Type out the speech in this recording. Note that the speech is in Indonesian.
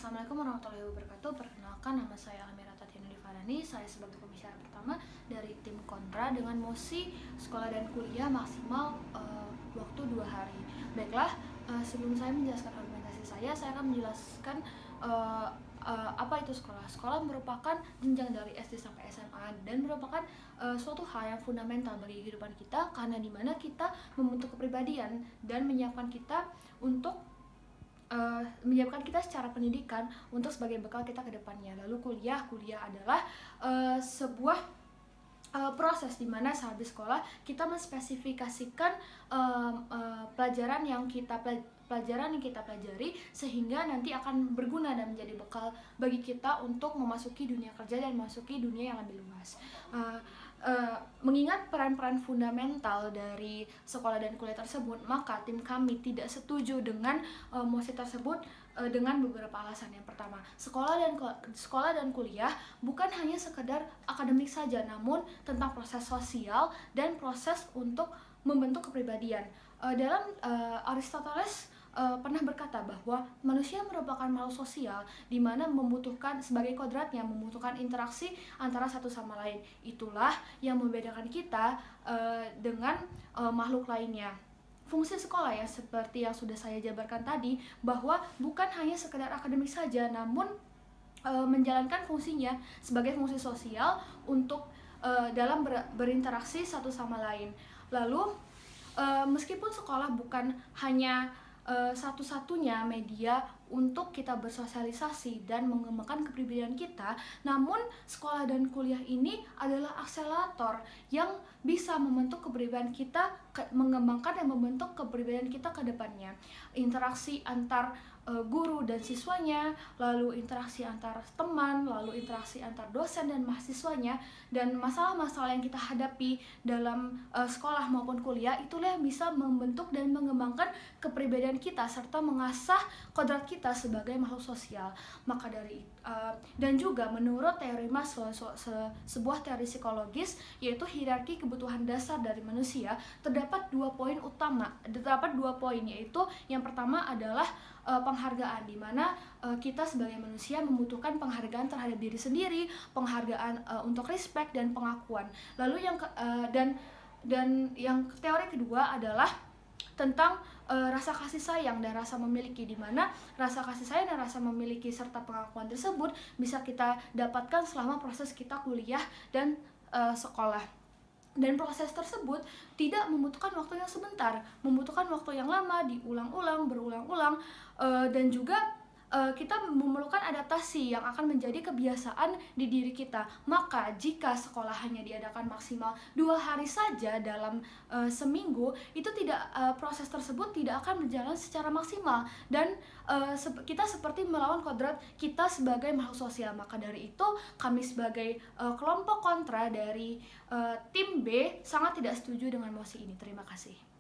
Assalamualaikum warahmatullahi wabarakatuh. Perkenalkan, nama saya Almira Tatiana Difarani. Saya sebagai pembicara pertama dari tim kontra dengan mosi sekolah dan kuliah maksimal waktu 2 hari. Baiklah, sebelum saya menjelaskan argumentasi saya akan menjelaskan apa itu sekolah. Sekolah merupakan jenjang dari SD sampai SMA dan merupakan suatu hal yang fundamental bagi kehidupan kita, karena dimana kita membentuk kepribadian dan menyiapkan kita secara pendidikan untuk sebagai bekal kita ke depannya. Lalu kuliah adalah sebuah proses di mana sehabis sekolah kita menspesifikasikan pelajaran yang kita pelajari sehingga nanti akan berguna dan menjadi bekal bagi kita untuk memasuki dunia kerja dan memasuki dunia yang lebih luas. Mengingat peran-peran fundamental dari sekolah dan kuliah tersebut, maka tim kami tidak setuju dengan mosi tersebut dengan beberapa alasan. Yang pertama, sekolah dan kuliah bukan hanya sekedar akademik saja, namun tentang proses sosial dan proses untuk membentuk kepribadian. Dalam Aristoteles pernah berkata bahwa manusia merupakan makhluk sosial di mana membutuhkan, sebagai kodratnya, membutuhkan interaksi antara satu sama lain. Itulah yang membedakan kita dengan makhluk lainnya. Fungsi sekolah, ya, seperti yang sudah saya jabarkan tadi, bahwa bukan hanya sekedar akademik saja, namun menjalankan fungsinya sebagai fungsi sosial untuk dalam berinteraksi satu sama lain. Lalu meskipun sekolah bukan hanya satu-satunya media untuk kita bersosialisasi dan mengembangkan kepribadian kita, namun sekolah dan kuliah ini adalah akselerator yang bisa membentuk kepribadian kita, mengembangkan dan membentuk kepribadian kita ke depannya. Interaksi antar guru dan siswanya, lalu interaksi antar teman, lalu interaksi antar dosen dan mahasiswanya, dan masalah-masalah yang kita hadapi dalam sekolah maupun kuliah, itulah yang bisa membentuk dan mengembangkan kepribadian kita serta mengasah kodrat kita sebagai makhluk sosial. Maka dari dan juga menurut teori Maslow, sebuah teori psikologis, yaitu hierarki kebutuhan dasar dari manusia, terdapat 2 poin utama. Terdapat 2 poin, yaitu yang pertama adalah penghargaan, di mana kita sebagai manusia membutuhkan penghargaan terhadap diri sendiri, penghargaan untuk respect dan pengakuan. Lalu yang teori kedua adalah tentang rasa kasih sayang dan rasa memiliki, di mana rasa kasih sayang dan rasa memiliki serta pengakuan tersebut bisa kita dapatkan selama proses kita kuliah dan sekolah. Dan proses tersebut tidak membutuhkan waktu yang sebentar, membutuhkan waktu yang lama, diulang-ulang, berulang-ulang, dan juga kita memerlukan adaptasi yang akan menjadi kebiasaan di diri kita. Maka jika sekolah hanya diadakan maksimal 2 hari saja dalam seminggu, itu proses tersebut tidak akan berjalan secara maksimal, dan kita seperti melawan kodrat kita sebagai makhluk sosial. Maka dari itu kami sebagai kelompok kontra dari tim B sangat tidak setuju dengan mosi ini. Terima kasih.